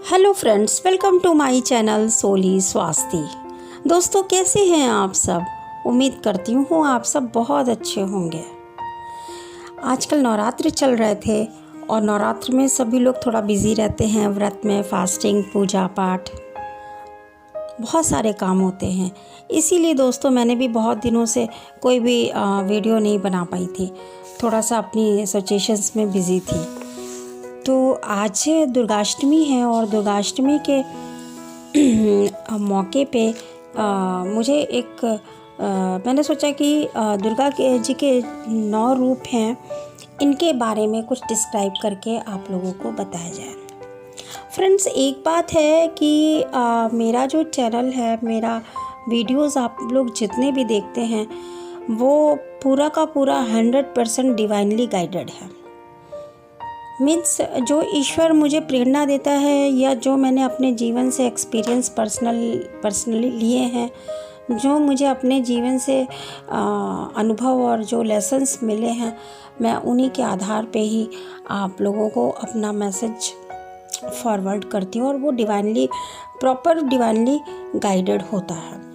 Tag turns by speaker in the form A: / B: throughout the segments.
A: Hello friends, welcome to my channel Soli Swasti. दोस्तों, कैसे हैं आप सब? उम्मीद करती हूँ आप सब बहुत अच्छे होंगे। आजकल नवरात्रि चल रहे थे और नवरात्र में सभी लोग थोड़ा बिजी रहते हैं, व्रत में, फास्टिंग, पूजा पाठ, बहुत सारे काम होते हैं। इसीलिए दोस्तों मैंने भी बहुत दिनों से कोई भी वीडियो नहीं बना पाई थी, थोड़ा सा अपनी सिचुएशंस में बिज़ी थी। तो आज दुर्गाष्टमी है और दुर्गाष्टमी के मौके पे मुझे मैंने सोचा कि दुर्गा जी के 9 रूप हैं, इनके बारे में कुछ डिस्क्राइब करके आप लोगों को बताया जाए। फ्रेंड्स, एक बात है कि मेरा जो चैनल है, मेरा वीडियोस आप लोग जितने भी देखते हैं वो पूरा का पूरा 100% डिवाइनली गाइडेड है। मीन्स जो ईश्वर मुझे प्रेरणा देता है या जो मैंने अपने जीवन से एक्सपीरियंस पर्सनली लिए हैं, जो मुझे अपने जीवन से अनुभव और जो लेसन्स मिले हैं, मैं उन्हीं के आधार पे ही आप लोगों को अपना मैसेज फॉरवर्ड करती हूँ और वो डिवाइनली गाइडेड होता है।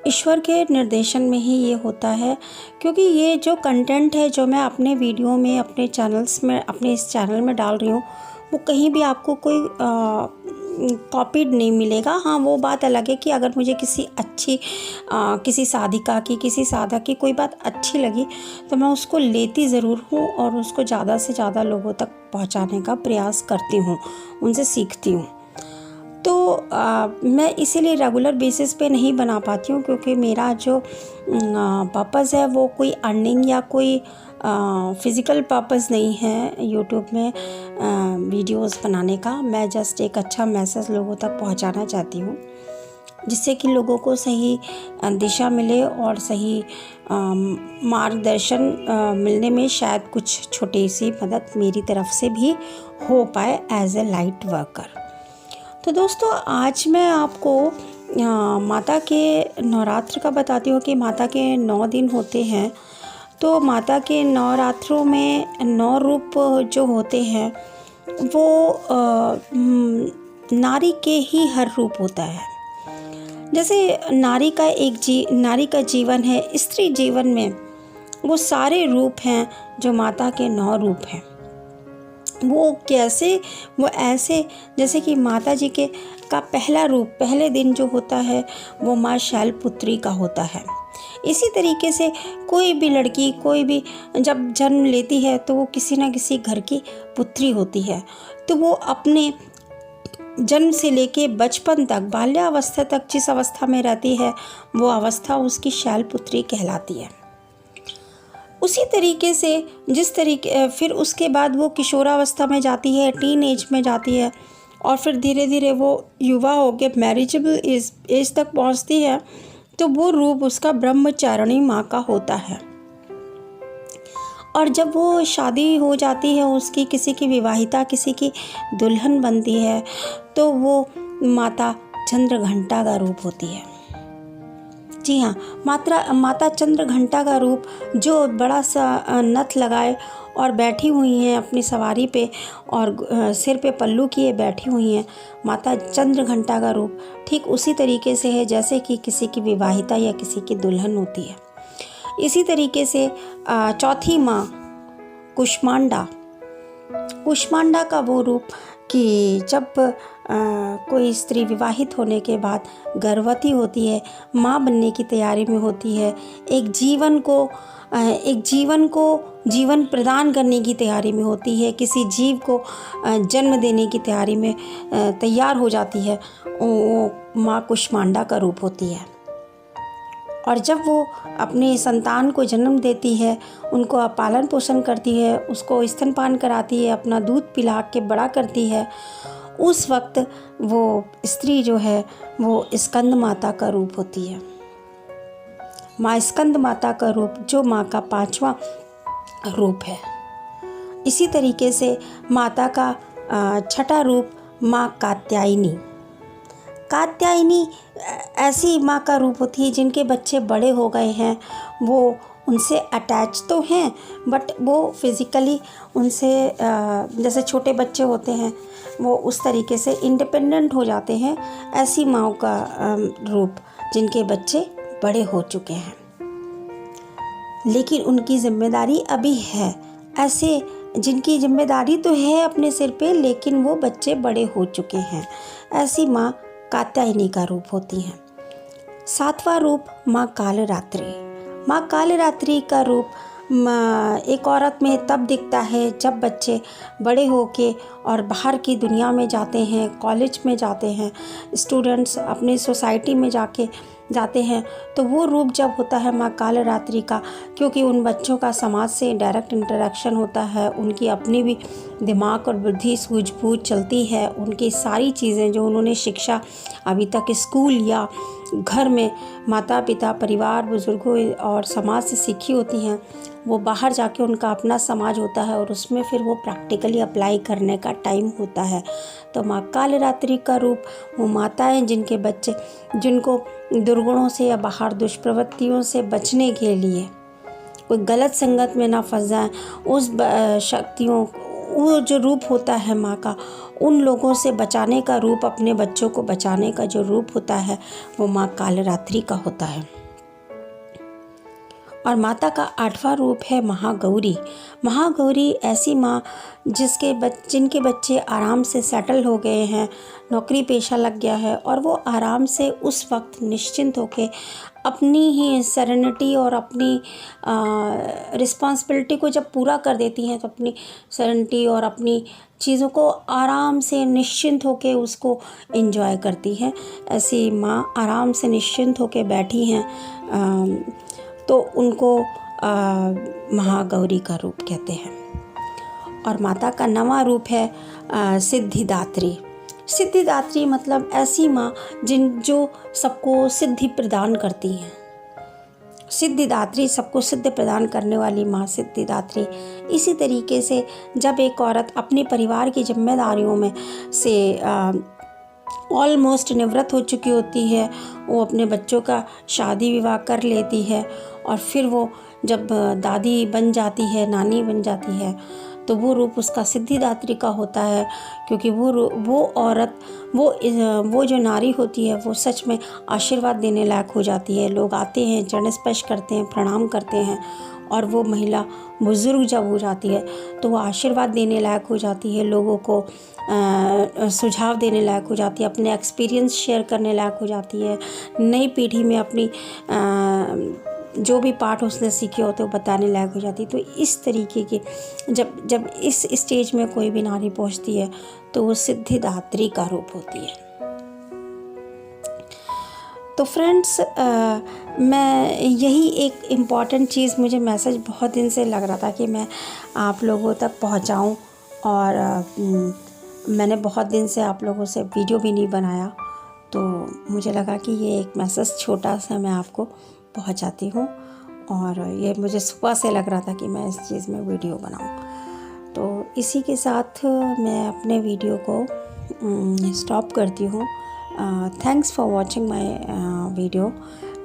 A: ईश्वर के निर्देशन में ही ये होता है, क्योंकि ये जो कंटेंट है जो मैं अपने वीडियो में, अपने चैनल्स में, अपने इस चैनल में डाल रही हूँ, वो कहीं भी आपको कोई कॉपीड नहीं मिलेगा। हाँ, वो बात अलग है कि अगर मुझे किसी साधिका की, किसी साधक की कोई बात अच्छी लगी तो मैं उसको लेती ज़रूर हूँ और उसको ज़्यादा से ज़्यादा लोगों तक पहुँचाने का प्रयास करती हूँ, उनसे सीखती हूँ। तो मैं इसीलिए रेगुलर बेसिस पे नहीं बना पाती हूँ, क्योंकि मेरा जो पर्पज़ है वो कोई अर्निंग या कोई फ़िज़िकल पर्पज़ नहीं है यूट्यूब में वीडियोस बनाने का। मैं जस्ट एक अच्छा मैसेज लोगों तक पहुँचाना चाहती हूँ, जिससे कि लोगों को सही दिशा मिले और सही मार्गदर्शन मिलने में शायद कुछ छोटी सी मदद मेरी तरफ से भी हो पाए एज ए लाइट वर्कर। तो दोस्तों, आज मैं आपको माता के नवरात्र का बताती हूँ कि माता के 9 दिन होते हैं। तो माता के नवरात्रों में 9 रूप जो होते हैं वो नारी के ही हर रूप होता है। जैसे नारी का जीवन है, स्त्री जीवन में वो सारे रूप हैं जो माता के 9 रूप हैं। वो ऐसे जैसे कि माता जी का पहला रूप, पहले दिन जो होता है वो माँ शैलपुत्री का होता है। इसी तरीके से कोई भी लड़की, कोई भी जब जन्म लेती है तो वो किसी न किसी घर की पुत्री होती है। तो वो अपने जन्म से लेके बचपन तक, बाल्यावस्था तक जिस अवस्था में रहती है वो अवस्था उसकी शैलपुत्री कहलाती है। उसी तरीके से फिर उसके बाद वो किशोरावस्था में जाती है, टीन एज में जाती है और फिर धीरे धीरे वो युवा होकर मैरिजेबल एज तक पहुंचती है। तो वो रूप उसका ब्रह्मचारिणी माँ का होता है। और जब वो शादी हो जाती है, उसकी किसी की विवाहिता, किसी की दुल्हन बनती है, तो वो माता चंद्रघंटा का रूप होती है। जी हाँ, माता चंद्रघंटा का रूप, जो बड़ा सा नथ लगाए और बैठी हुई हैं अपनी सवारी पे और सिर पे पल्लू किए बैठी हुई हैं, माता चंद्रघंटा का रूप ठीक उसी तरीके से है जैसे कि किसी की विवाहिता या किसी की दुल्हन होती है। इसी तरीके से चौथी माँ कुष्मांडा का वो रूप कि जब कोई स्त्री विवाहित होने के बाद गर्भवती होती है, माँ बनने की तैयारी में होती है, एक जीवन को जीवन प्रदान करने की तैयारी में होती है, किसी जीव को जन्म देने की तैयारी में तैयार हो जाती है, वो माँ कुष्मांडा का रूप होती है। और जब वो अपने संतान को जन्म देती है, उनको पालन पोषण करती है, उसको स्तनपान कराती है, अपना दूध पिला के बड़ा करती है, उस वक्त वो स्त्री जो है वो स्कंद माता का रूप होती है। माँ स्कंद माता का रूप जो माँ का 5वां रूप है। इसी तरीके से माता का 6ठा रूप माँ कात्यायनी ऐसी माँ का रूप होती है जिनके बच्चे बड़े हो गए हैं, वो उनसे अटैच तो हैं, बट वो फिज़िकली उनसे जैसे छोटे बच्चे होते हैं वो उस तरीके से इंडिपेंडेंट हो जाते हैं। ऐसी माँओं का रूप जिनके बच्चे बड़े हो चुके हैं लेकिन उनकी ज़िम्मेदारी अभी है। ऐसे जिनकी ज़िम्मेदारी तो है अपने सिर पे लेकिन वो बच्चे बड़े हो चुके हैं, ऐसी माँ कात्यायनी का रूप होती हैं। 7वां रूप माँ कालरात्रि। माँ कालरात्रि का रूप एक औरत में तब दिखता है जब बच्चे बड़े होके और बाहर की दुनिया में जाते हैं, कॉलेज में जाते हैं, स्टूडेंट्स अपनी सोसाइटी में जाते हैं, तो वो रूप जब होता है माँ कालरात्रि का, क्योंकि उन बच्चों का समाज से डायरेक्ट इंटरेक्शन होता है, उनकी अपनी भी दिमाग और बुद्धि सूझबूझ चलती है, उनकी सारी चीज़ें जो उन्होंने शिक्षा अभी तक स्कूल या घर में माता पिता परिवार बुज़ुर्गों और समाज से सीखी होती हैं, वो बाहर जाके उनका अपना समाज होता है और उसमें फिर वो प्रैक्टिकली अप्लाई करने का टाइम होता है। तो माँ कालरात्रि का रूप वो माताएं जिनके बच्चे जिनको दुर्गुणों से या बाहर दुष्प्रवृत्तियों से बचने के लिए कोई गलत संगत में ना फंस जाए, उस शक्तियों वो जो रूप होता है माँ का, उन लोगों से बचाने का रूप, अपने बच्चों को बचाने का जो रूप होता है वो माँ कालरात्रि का होता है। और माता का 8वां रूप है महागौरी। महागौरी ऐसी माँ जिनके बच्चे आराम से सेटल हो गए हैं, नौकरी पेशा लग गया है और वो आराम से उस वक्त निश्चिंत होके अपनी ही सेरेनिटी और अपनी रिस्पॉन्सिबिलिटी को जब पूरा कर देती हैं तो अपनी सेरेनिटी और अपनी चीज़ों को आराम से निश्चिंत होके उसको एंजॉय करती हैं। ऐसी माँ आराम से निश्चिंत होके बैठी हैं तो उनको महागौरी का रूप कहते हैं। और माता का 9वां रूप है सिद्धिदात्री। सिद्धिदात्री मतलब ऐसी माँ जो सबको सिद्धि प्रदान करती हैं। सिद्धिदात्री सबको सिद्धि प्रदान करने वाली माँ सिद्धिदात्री। इसी तरीके से जब एक औरत अपने परिवार की जिम्मेदारियों में से ऑलमोस्ट निवृत्त हो चुकी होती है, वो अपने बच्चों का शादी विवाह कर लेती है और फिर वो जब दादी बन जाती है, नानी बन जाती है, तो वो रूप उसका सिद्धिदात्री का होता है। क्योंकि वो औरत वो जो नारी होती है वो सच में आशीर्वाद देने लायक हो जाती है। लोग आते हैं, चरण स्पर्श करते हैं, प्रणाम करते हैं और वो महिला बुज़ुर्ग जब हो जाती है तो वो आशीर्वाद देने लायक हो जाती है, लोगों को सुझाव देने लायक हो जाती है, अपने एक्सपीरियंस शेयर करने लायक हो जाती है, नई पीढ़ी में अपनी जो भी पाठ उसने सीखे होते वो बताने लायक हो जाती है। तो इस तरीके की जब इस स्टेज में कोई भी नारी पहुंचती है तो वो सिद्धिदात्री का रूप होती है। तो फ्रेंड्स, मैं यही एक इम्पॉर्टेंट चीज़, मुझे मैसेज बहुत दिन से लग रहा था कि मैं आप लोगों तक पहुंचाऊं और मैंने बहुत दिन से आप लोगों से वीडियो भी नहीं बनाया, तो मुझे लगा कि ये एक मैसेज छोटा सा मैं आपको पहुंचाती हूँ। और ये मुझे सुबह से लग रहा था कि मैं इस चीज़ में वीडियो बनाऊँ। तो इसी के साथ मैं अपने वीडियो को स्टॉप करती हूँ। Thanks for watching my video.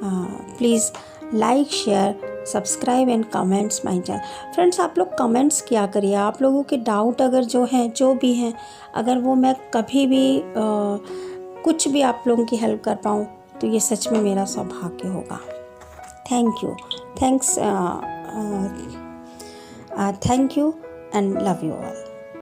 A: Please like, share, subscribe and comments my channel. Friends, आप लोग कमेंट्स किया करिए। आप लोगों के डाउट अगर जो भी हैं, अगर वो मैं कभी भी कुछ भी आप लोगों की हेल्प कर पाऊँ तो ये सच में मेरा सौभाग्य होगा। Thank you and love you all.